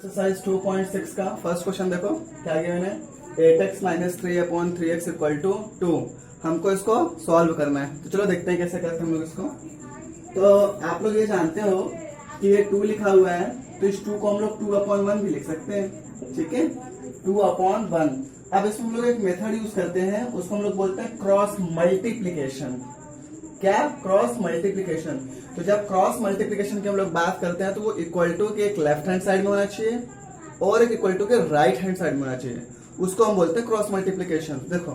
Exercise 2.6 का first question देखो क्या गिवन है 8x minus 3/3x equal to 2। हमको इसको सॉल्व करना है, तो चलो देखते हैं कैसे करते हैं हम लोग इसको। तो आप लोग ये जानते हो कि ये 2 लिखा हुआ है, तो इस 2 को हम लोग 2/1 भी लिख सकते हैं, ठीक है 2/1। अब इसमें हम लोग एक मेथड यूज करते हैं, उसको हम लोग बोलते हैं क्रॉस मल्टीप्लीकेशन। क्या? Cross multiplication. तो जब क्रॉस मल्टीप्लीकेशन की हम लोग बात करते हैं तो वो इक्वल टू के एक लेफ्ट हैंड साइड में होना चाहिए और एक इक्वल टू के राइट हैंड साइड में होना चाहिए, उसको हम बोलते हैं क्रॉस मल्टीप्लीकेशन। देखो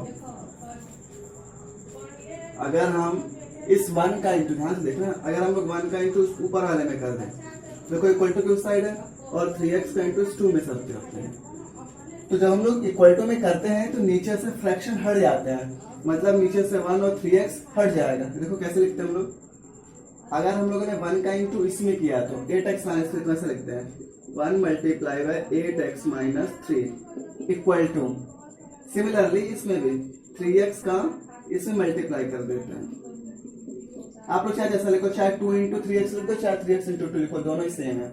अगर हम इस 1 का इंटू, ध्यान से देखना, अगर हम लोग 1 का इंटू ऊपर वाले में कर दें, देखो इक्वल टू की उस साइड है और 3x का इंटू 2 में सबके होते हैं। तो जब हम लोग इक्वल टू में करते हैं तो नीचे से फ्रैक्शन हट जाते हैं, मतलब नीचे से 1 और 3x हट जाएगा। देखो कैसे लिखते हैं हम लोग, अगर हम लोगों ने 1 का इंटू इसमें किया तो 8x माइनस 3 से लिखते हैं 1 multiply by 8x minus 3 equal to, similarly इसमें भी 3x का इसमें मल्टीप्लाई कर देते हैं। आप लोग चाहे जैसा लिखो, चाहे 2 इंटू 3x लिख दो, चाहे 3x इंटू 2 लिखो, दोनों ही सेम है।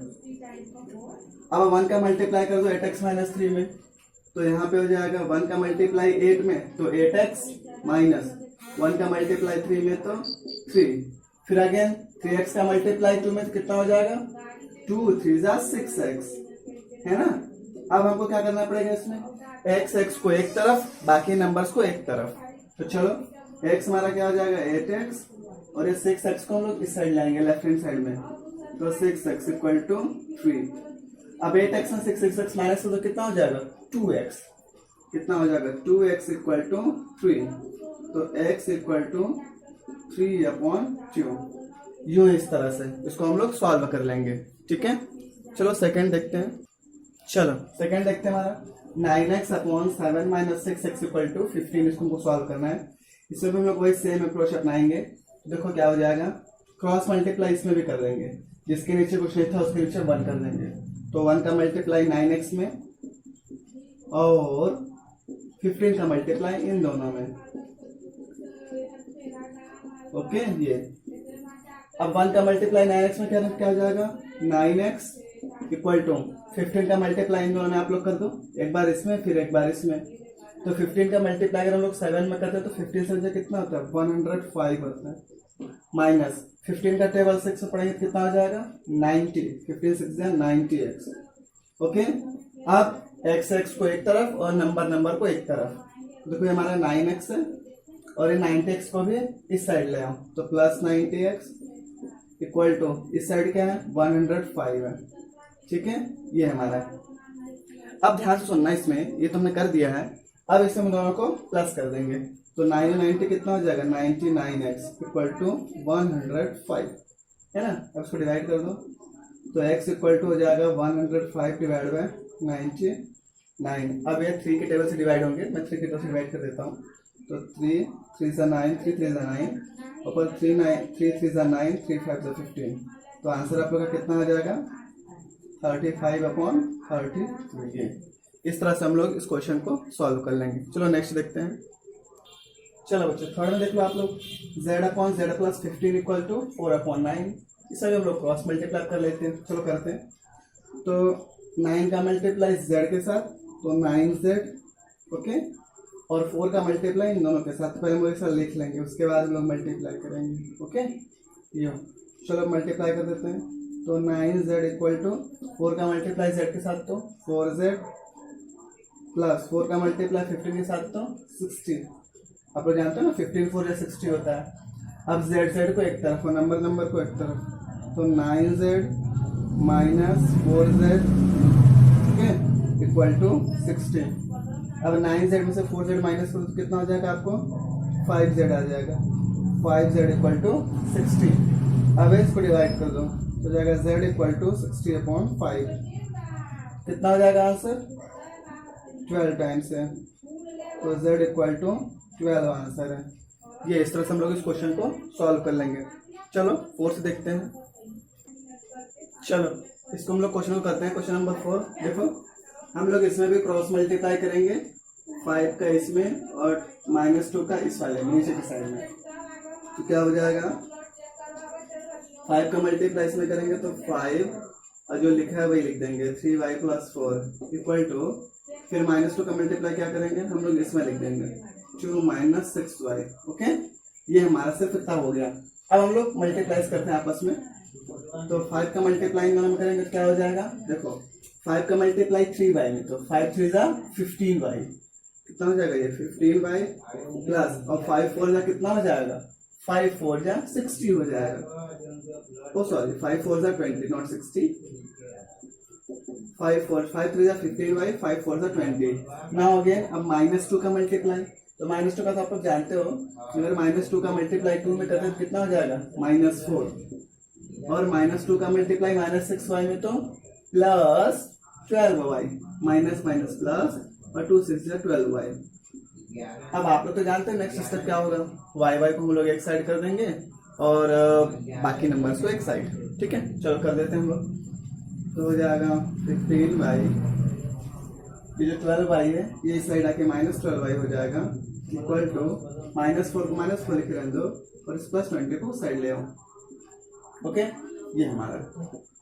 अब 1 का मल्टीप्लाई कर दो 8x माइनस 3 में, तो यहाँ पे हो जाएगा 1 का मल्टीप्लाई 8 में तो 8x माइनस 1 का मल्टीप्लाई 3 में तो 3, फिर अगेन 3x का मल्टीप्लाई 2 में तो कितना हो जाएगा 2 3 6x, है ना। अब हमको क्या करना पड़ेगा इसमें, x को एक तरफ, बाकी नंबर्स को एक तरफ। तो चलो x हमारा क्या हो जाएगा 8x और ये 6x को हम लोग इस साइड लाएंगे लेफ्ट हैंड साइड में, तो 6x इक्वल टू 3। अब 8x में 6x माइनस तो कितना हो जाएगा 2x, कितना हो जाएगा 2x इक्वल टू 3, तो x इक्वल टू 3/2। यूं इस तरह से इसको हम लोग सॉल्व कर लेंगे, ठीक है। चलो सेकंड देखते हैं। चलो सेकंड देखते हैं, हमारा 9x/7 minus 6x equal to 15, इसको हमको सॉल्व करना है। इसमें भी हम लोग वही सेम अप्रोच अपनाएंगे। देखो क्या हो जाएगा, क्रॉस मल्टीप्लाई इसमें भी कर देंगे, जिसके नीचे कुछ नहीं था उसके नीचे 1 कर देंगे, तो 1 का मल्टीप्लाई 9x में और 15 का मल्टीप्लाई इन दोनों में, ओके। ये अब 1 का मल्टीप्लाई 9x में क्या हो जाएगा 9x इक्वल टू 15 का मल्टीप्लाई इन दोनों में आप लोग कर दो, एक बार इसमें फिर एक बार इसमें। तो 15 का मल्टीप्लाई अगर हम लोग 7 में करते हैं तो 15 से मुझे कितना होता है 105 होता है, माइनस 15 का टेबल 6 से पढ़ेंगे कितना हो जाएगा 90, 15 6 90x, ओके। अब x को एक तरफ और नंबर को एक तरफ। देखो ये हमारा 9x है और ये 90x को भी इस साइड ले आओ, तो प्लस 90x इक्वल टू इस साइड क्या है 105 है, ठीक है। ये हमारा है। अब ध्यान से सुनना, इसमें ये तुमने कर दिया है, अब इसमें हम दोनों को प्लस कर देंगे, तो 9 90 कितना हो जाएगा 99x इक्वल टू 105, है ना। अब इसको डिवाइड कर दो, तो x इक्वल टू हो जाएगा 105 डिवाइड बाय 99। अब ये 3 के टेबल से डिवाइड होंगे, मैं 3 के टेबल से डिवाइड कर देता हूँ, तो 3 3 से 9, 3 3 से 9, ऊपर 3 3 से 9, 3 5 से 15, तो आंसर आप लोग का कितना हो जाएगा 35/33। इस तरह से हम लोग इस क्वेश्चन को सॉल्व कर लेंगे। चलो नेक्स्ट देखते हैं। चलो बच्चों थर्ड में देख लो आप लोग, z/z प्लस 15 इक्वल टू 4/9, इसे हम लोग क्रॉस मल्टीप्लाई कर लेते हैं। चलो करते हैं, तो 9 का मल्टीप्लाई z के साथ तो 9z, ओके, और 4 का मल्टीप्लाई इन दोनों के साथ, पहले हम लोग एक साथ लिख लेंगे, उसके बाद हम लोग मल्टीप्लाई करेंगे, ओके। यो चलो मल्टीप्लाई कर देते हैं, तो 9z इक्वल टू 4 का मल्टीप्लाई z के साथ तो 4z प्लस 4 का मल्टीप्लाई 15 के साथ तो 60। आप लोग जानते हो ना 15 4 या 60 होता है। अब z को एक तरफ और नंबर को एक तरफ, तो 9z माइनस 4z, ठीक है, इक्वल टू 60। अब 9z में से 4z माइनस करो तो कितना हो जाएगा आपको 5z आ जाएगा, 5z इक्वल टू 60। अब इसको डिवाइड कर दो तो जाएगा z इक्वल टू 60/5, कितना हो जाएगा आंसर 12 टाइम्स है, तो z इक्वल टू 12 आंसर है। ये इस तरह से हम लोग इस क्वेश्चन को सॉल्व कर लेंगे। चलो 4 से देखते हैं। चलो इसको हम लोग क्वेश्चन को करते हैं, क्वेश्चन नंबर 4। देखो हम लोग इसमें भी क्रॉस मल्टीप्लाई करेंगे, 5 का इसमें और -2 का इस वाले नीचे की साइड में, तो क्या हो जाएगा 5 का मल्टीप्लाई इसमें करेंगे तो 5 और जो लिखा है वही लिख देंगे 3y + 4 इक्वल टू, फिर -2 का मल्टीप्लाई क्या करेंगे हम लोग इसमें लिख देंगे 2 - 6y। ओके, ये हमारा सिर्फ इतना हो गया। अब हम लोग मल्टीप्लाई करते हैं आपस में। तो 5 का मल्टीप्लाई हम करेंगे क्या हो जाएगा, देखो 5 का मल्टीप्लाई 3y में, तो 5 3 जा 15y, कितना हो जाएगा ये 15y प्लस, और 5 4 जा कितना हो जाएगा, 5 4 जा 60 हो जाएगा। ओ सॉरी 5 4 जा 20 नॉट 60, 5 3 जा 15y, 5 4 जा 20। नाउ अगेन अब -2 का मल्टीप्लाई, तो -2 का तो आप लोग जानते हो, अगर -2 का मल्टीप्लाई 2 में करते हैं तो कितना हो जाएगा -4, और -2 का मल्टीप्लाई -6y में तो +12y, माइनस माइनस प्लस, और 2 6 जा 12y। अब आप लोग तो जानते हैं नेक्स्ट स्टेप क्या होगा, y को हम लोग एक साइड कर देंगे और बाकी नंबर्स को एक साइड। ठीक है, चलो कर देते हैं हम लोग। तो हो जाएगा 15y, ये जो 12y है ये इस साइड आके -12y हो जाएगा इक्वल टू, -4 को -4 लिख रहने दो और इस +20 को साइड ले आओ। ओके, ये हमारा।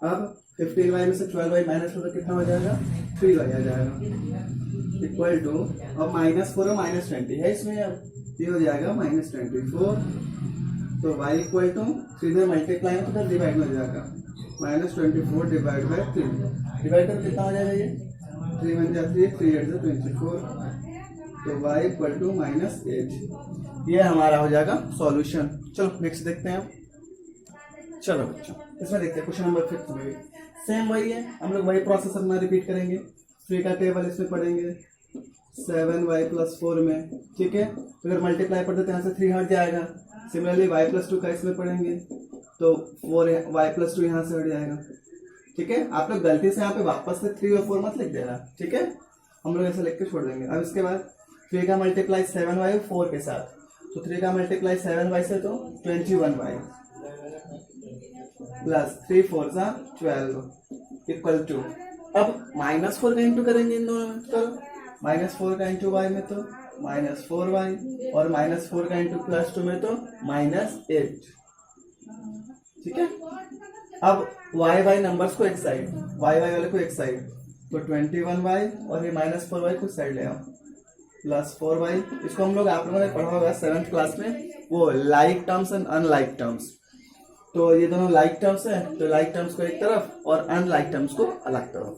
अब 15y में से 12y माइनस हो तो कितना हो जाएगा 3y आ जाएगा इक्वल टू, अब -4 और -20 है इसमें, अब ये हो जाएगा -24। तो y इक्वल टू 3 में मल्टीप्लाई में तो डिवाइड में हो जाएगा -24 डिवाइड बाय 3, डिवाइड कर कितना हो जाएगा ये 3 1 जा 3, 3 8 जा 24, तो y इक्वल टू -8। ये हमारा हो जाएगा सॉल्यूशन। चलो नेक्स्ट देखते हैं। चलो बच्चों इसमें देखते हैं क्वेश्चन नंबर 5 में सेम वही है, हम लोग वही प्रोसेस अपना रिपीट करेंगे। 3 का टेबल इसमें पढ़ेंगे 7y + 4 में। ठीक है, तो अगर मल्टीप्लाई पढ़ते तो यहाँ से 3 हट जाएगा। सिमिलरली y + 2 का इसमें पढ़ेंगे तो 4y + 2 यहाँ से हट जाएगा। ठीक है, आप लोग गलती से यहाँ पे वापस से 3 और 4 मत लिख देना। ठीक है, हम लोग ऐसे लिख के छोड़ देंगे। अब इसके बाद 3 का मल्टीप्लाई 7y और 4 के साथ, तो 3 का मल्टीप्लाई 7y से तो 21y प्लस 3 4 जा 12 इक्वल टू, अब -4 का इंटू करेंगे इन दोनों में, तो -4 का इंटू y में तो -4y, और -4 का इंटू +2 में तो -8। ठीक है, अब y नंबर्स को एक साइड, y वाले को एक साइड, तो 21y और ये -4y को साइड ले आओ प्लस 4y। इसको हम लोग आप लोगों ने पढ़ा होगा 7th क्लास में, वो like terms and unlike terms. तो ये दोनों लाइक टर्म्स है, तो लाइक टर्म्स को एक तरफ और अनलाइक टर्म्स को अलग तरफ,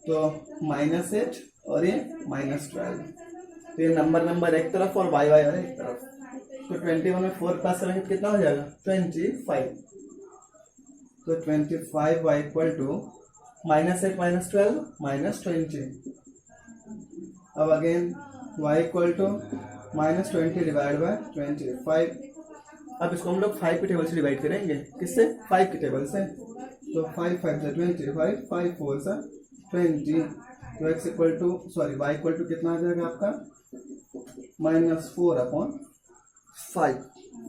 तो -8 और ये -12, तो ये नंबर एक तरफ और y वाले एक तरफ। तो 21 में 4 + 7 कितना हो जाएगा 25, तो 25y इक्वल टू -8 -12 -20। अब again y equal to -20 divide by 25। अब इसको हम लोग 5 के टेबल से डिवाइड करेंगे, किससे 5 के टेबल से, तो 5 5 से 25, 5 4 से 20, तो x equal to sorry y equal to कितना आ जाएगा आपका -4/5।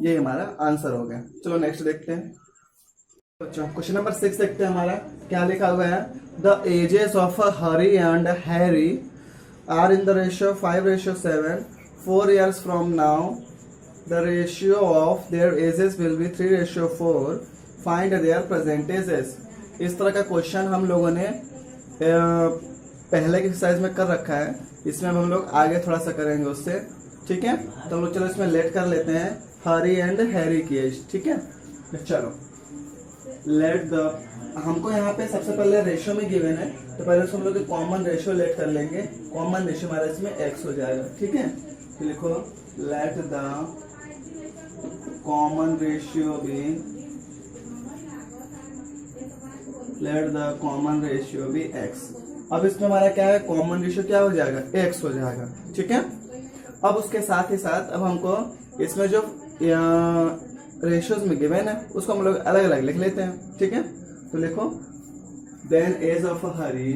ये हमारा आंसर हो गया। चलो नेक्स्ट देखते हैं। अच्छा क्वेश्चन नंबर 6 देखते हैं। हमारा क्या लिखा हुआ है, the ages of Hari and Harry are in the ratio 5:7। 4 years from now the ratio of their ages will be 3:4. Find their present ages। इस तरह का क्वेश्चन हम लोगों ने पहले के एक्सरसाइज में कर रखा है, इसमें हम लोग आगे थोड़ा सा करेंगे उससे। ठीक है, तो हम लोग चलो इसमें लेट कर लेते हैं हरी एंड हैरी की एज। ठीक है, चलो लेट द, हमको यहाँ पे सबसे पहले रेशियो में गिवन है, तो पहले हम लोग कॉमन रेशियो लेट कर लेंगे। कॉमन रेशियो हमारा इसमें x हो जाएगा। ठीक है, तो लिखो let the common ratio be, let the common ratio be x। अब इसमें हमारा क्या है, कॉमन रेशियो क्या हो जाएगा x हो जाएगा। ठीक है, अब उसके साथ ही साथ अब हमको इसमें जो रेशियोज में गिवन है उसको हम लोग अलग अलग लिख लेते हैं। ठीक है, तो लिखो then age of Hari,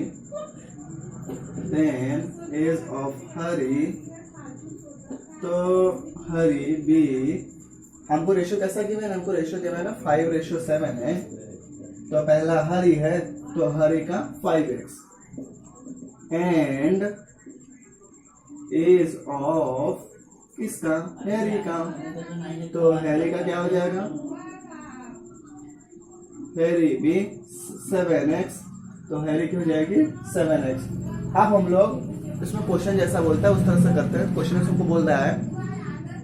then age of Hari, तो हरी बी, हमको रेशियो कैसा गिवन है, हमको रेशियो गिवन है 5:7 है, तो पहला हरी है तो हरी का 5x एंड एज ऑफ किसका, हैरी का, तो हैरी का क्या हो जाएगा हैरी भी 7x, तो हैरी की हो जाएगी 7x। अब हम लोग इसमें क्वेश्चन जैसा बोलता है उस तरह से करते हैं। क्वेश्चन हमको बोल रहा है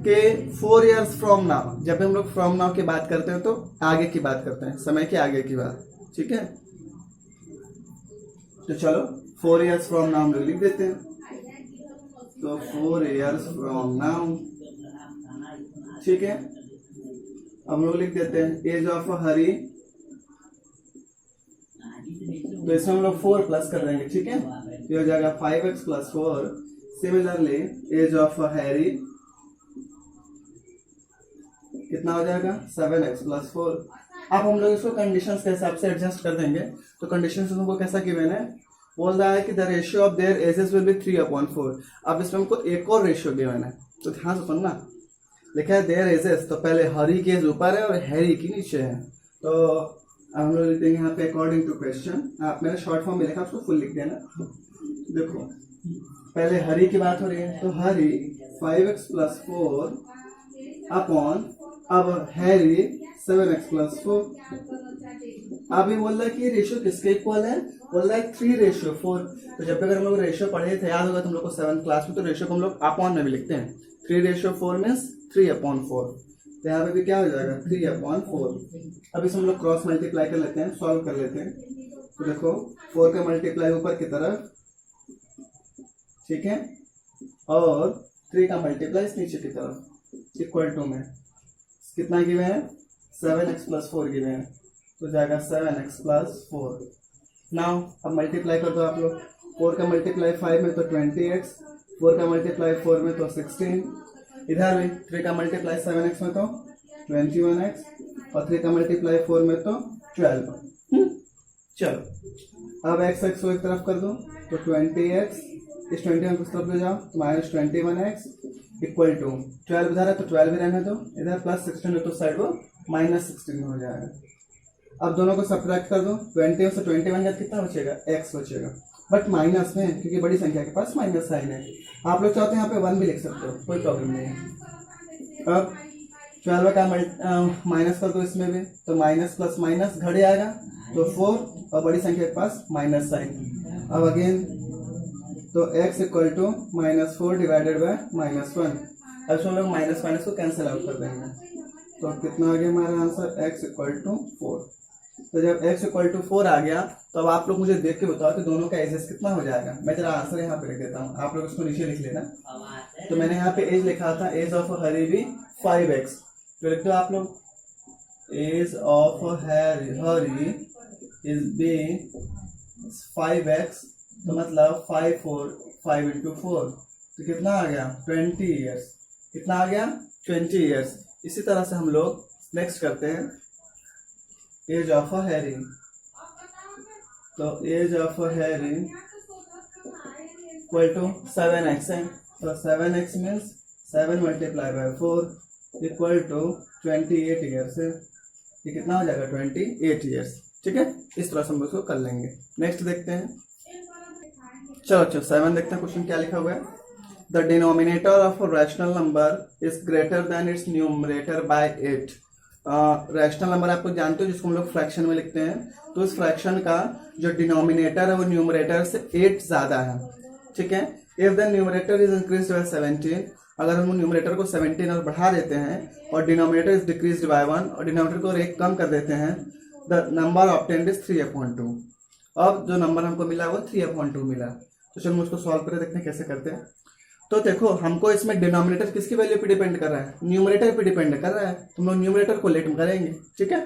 कि 4 years फ्रॉम नाउ, जब हम लोग फ्रॉम नाउ की बात करते हैं तो आगे की बात करते हैं, समय के आगे की बात, ठीक है। तो चलो 4 years फ्रॉम नाउ हम लोग लिख देते हैं, तो 4 years फ्रॉम नाउ, ठीक है। अब हम लोग लिख देते हैं एज ऑफ हरी, तो इसमें हम लोग 4 प्लस कर देंगे, ठीक है। तो हो जाएगा 5x + 4। Similarly as of Harry कितना हो जाएगा 7x + 4। अब हम लोग इसको कंडीशंस के हिसाब से एडजस्ट कर देंगे। तो कंडीशंस हमको कैसा गिवन है, बोल रहा है कि the ratio of their edges will be 3/4। अब इसमें हमको एक और रेशियो गिवन है, तो ध्यान से सुनना। लिखा है देयर एजेस, तो पहले हरी की एज ऊपर है और हैरी की नीचे है। तो हम लोग लिख देंगे यहाँ पे अकॉर्डिंग टू क्वेश्चन। आप मैंने शॉर्ट फॉर्म में लिखा, उसको फुल लिख देना। देखो पहले हरी की बात हो रही है, तो हरी 5x + 4 अपॉन, अब हैरी 7x + 4। अब ये बोल रहा है कि रेशियो किसके इक्वल है, बोल रहा है 3/4। तो जब अगर हम लोग रेशियो पढ़े थे, याद होगा तुम लोग को 7th क्लास में, तो रेशियो को हम लोग अपॉन में भी लिखते हैं। 3/4 मीन्स 3/4। तो यहाँ पे भी क्या हो जाएगा 3/4। अब इसे हम लोग क्रॉस मल्टीप्लाई कर लेते हैं, सॉल्व कर लेते हैं। तो देखो 4 का मल्टीप्लाई ऊपर की तरफ, ठीक है, और 3 का मल्टीप्लाई नीचे की तरफ, इक्वल टू में कितना गिवे है 7x + 4 गिवे हैं, तो जाएगा 7x + 4। नाउ अब मल्टीप्लाई कर दो आप लोग। 4 का मल्टीप्लाई 5 में तो 20x, 4 का मल्टीप्लाई 4 में तो 16, इधर भी 3 का मल्टीप्लाई 7x में तो 21x, और 3 का मल्टीप्लाई 4 में तो 12। चलो अब x को एक तरफ कर दो, तो 20x, इस 21 को इस तरफ ले जाओ, -21x इक्वल टू 12 इधर है तो 12 भी रहने दो, इधर +16 तो साइड वो -16 हो जाएगा। अब दोनों को सब्ट्रैक्ट कर दो, 20 से 21 का कितना बचेगा, x बचेगा, बट माइनस में, क्योंकि बड़ी संख्या के पास माइनस साइन है। आप लोग चाहते हैं यहाँ पे 1 भी लिख सकते हो, कोई प्रॉब्लम नहीं है। अब 12 का माइनस कर दो इसमें भी, तो माइनस प्लस माइनस घट जाएगा, तो 4, और बड़ी संख्या के पास माइनस साइन। अब अगेन तो x equal to -4 divided by -1। अब इसमें लोग माइनस माइनस को कैंसिल आउट कर देंगे, तो कितना आ गया हमारा आंसर, x इक्वल टू 4। तो जब x इक्वल टू 4 आ गया, तो अब आप लोग मुझे देख के बताओ कि दोनों का एजेस कितना हो जाएगा। मैं जरा आंसर यहाँ पे लिख देता हूँ, आप लोग इसको नीचे लिख लेना। तो मैंने यहाँ पे एज लिखा था, एज ऑफ हरी भी 5x, तो लिख दो आप लोग, age of Hari is be 5x, तो मतलब 5 × 4, तो कितना आ गया 20 ईयर्स। कितना आ गया 20 ईयर्स। इसी तरह से हम लोग नेक्स्ट करते हैं एज ऑफ हैरी। तो age of Harry equal to 7x है, तो 7x means 7 × 4 equal to 28 years है। ये कितना हो जाएगा 28 ईयर्स, ठीक है। इस तरह से हम उसको कर लेंगे। नेक्स्ट देखते हैं, चलो 7 देखते हैं क्वेश्चन क्या लिखा हुआ है। The denominator of rational number is greater than it's numerator bye 8। Rational number आप लोग जानते हो जिसको हम लोग फ्रैक्शन में लिखते हैं, तो इस फ्रैक्शन का जो डिनोमिनेटर है वो न्यूमरेटर से 8 ज्यादा है, ठीक है। If the numerator is increased by 17, अगर हम न्यूमरेटर को 17 और बढ़ा देते हैं और डिनोमिनेटर इज डिक्रीज्ड बाय 1 और डिनोमिनेटर को 1 कम कर देते हैं, द नंबर ऑब्टेन्ड इज 3/2। अब जो नंबर हमको मिला वो 3/2 मिला। तो चलो उसको सॉल्व करके देखते हैं कैसे करते हैं। तो देखो हमको इसमें डिनोमिनेटर किसकी वैल्यू पे डिपेंड कर रहा है, न्यूमरेटर पे डिपेंड कर रहा है। तुम लोग न्यूमरेटर को लेट करेंगे, ठीक है।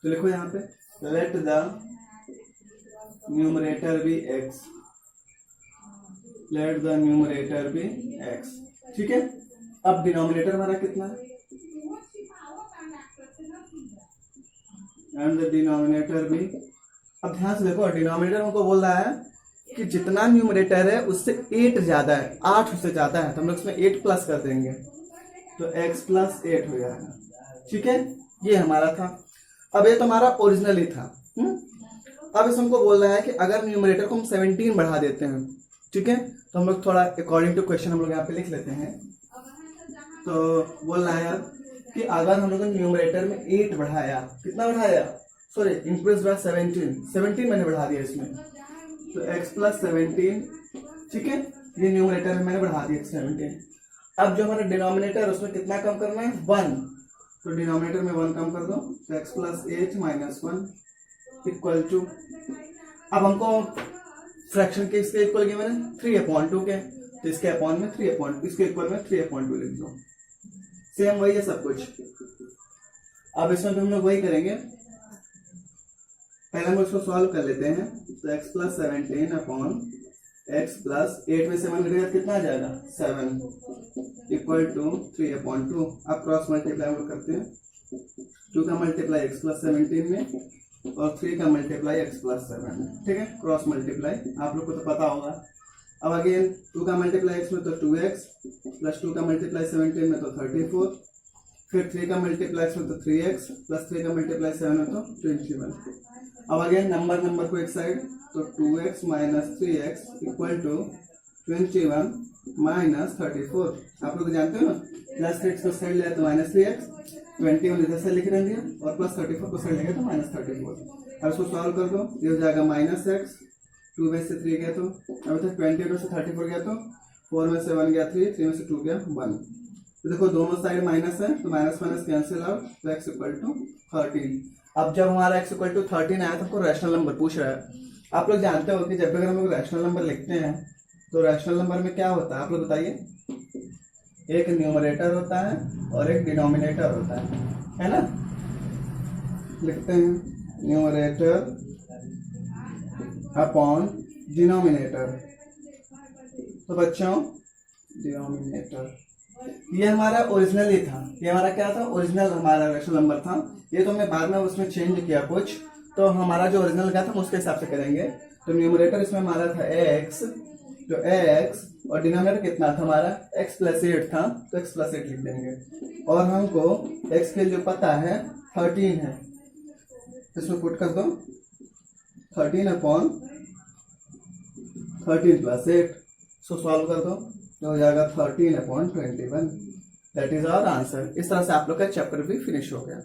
तो लिखो यहाँ पे let the numerator be x, let the numerator be x, ठीक है। अब डिनोमिनेटर हमारा कितना है, एंड द डिनोमिनेटर बी। अब ध्यान से देखो, डिनोमिनेटर हमको बोल रहा है कि जितना न्यूमरेटर है उससे 8 ज्यादा है, 8 उससे ज्यादा है, तो हम लोग इसमें 8 प्लस कर देंगे, तो x + 8 हो जाएगा, ठीक है। ये हमारा था। अब ये तो हमारा ओरिजिनल ही था। अब इस हमको बोल रहा है कि अगर न्यूमरेटर को हम 17 बढ़ा देते हैं, ठीक है, तो हम लोग थोड़ा अकॉर्डिंग टू क्वेश्चन हम लोग यहाँ पे लिख लेते हैं। तो बोल रहा है कि अगर हम लोग न्यूमरेटर में 8 बढ़ाया, कितना बढ़ाया सॉरी इंक्रीज बाय 17 मैंने बढ़ा दिया इसमें, तो x प्लस 17, ठीक है, ये न्यूमरेटर में मैंने बढ़ा दिया 17। अब जो हमारा डिनोमिनेटर है उसमें कितना कम करना है, 1, तो डिनोमिनेटर में 1 कम कर दो, तो x plus 8 minus 1 equal to, अब हमको फ्रैक्शन के इसके इक्वल किया मैंने 3/2 के, तो इसके अपॉन में 3/2, इसके इक्वल में 3/2 लिख दो। सेम वही है सब कुछ। अब इसमें भी हम लोग वही करेंगे, पहले हम उसको सॉल्व कर लेते हैं। तो x plus 17 upon x plus 8 में 7 घटेगा कितना आ जाएगा 7 इक्वल टू 3/2। अब क्रॉस मल्टीप्लाई हम लोग करते हैं, 2 का मल्टीप्लाई x प्लस 17 में और 3 का मल्टीप्लाई x प्लस 7 में, ठीक है, क्रॉस मल्टीप्लाई आप लोग को तो पता होगा। अब अगेन 2 का मल्टीप्लाई x में तो 2x प्लस 2 का मल्टीप्लाई 17 में तो 34, फिर 3 का मल्टीप्लाई x में तो 3x प्लस 3 का मल्टीप्लाई 7 में तो 21। अब अगेन नंबर को एक साइड, तो 2x minus 3x equal to 21 minus 34। आप लोग जानते हो ना, प्लस 3x को साइड लिया तो माइनस 3x, 21 इधर से लिख रहे हैं और प्लस 34 को साइड लेंगे तो माइनस 34। अब इसको सॉल्व कर दो, ये हो जाएगा माइनस x, 2 में से 3 गया तो अभी तक 20 में से 34 गया तो 4 में से 1 गया 3 में से 2 गया 1। तो देखो दोनों साइड माइनस है तो माइनस माइनस कैंसिल आउट, तो x इक्वल टू 13। अब जब हमारा x इक्वल टू 13 आया तो हमको रैशनल नंबर पूछ रहा है। आप लोग जानते हो कि जब भी अगर हम लोग रैशनल नंबर लिखते हैं तो रैशनल नंबर में क्या होता है, आप लोग बताइए, एक न्यूमरेटर होता है और एक डिनोमिनेटर होता है ना। लिखते हैं न्यूमरेटर अपॉन डिनोमिनेटर। तो बच्चों डिनोमिनेटर ये हमारा ओरिजिनल ही था, ये हमारा क्या था, ओरिजिनल हमारा रैशनल नंबर था। ये तो मैं बाद में उसमें चेंज किया कुछ, तो हमारा जो ओरिजिनल का था हम उसके हिसाब से करेंगे। तो न्यूमरेटर इसमें हमारा था x, तो x और डिनोमिनेटर कितना था हमारा x प्लस 8 था, तो x प्लस 8 लिख देंगे। और हमको x के जो पता है 13 है, इसमें पुट कर दो 13 अपॉन 13 प्लस 8, सो सॉल्व कर दो तो हो जाएगा 13/21। That is our answer. इस तरह से आप लोग का चैप्टर भी फिनिश हो गया।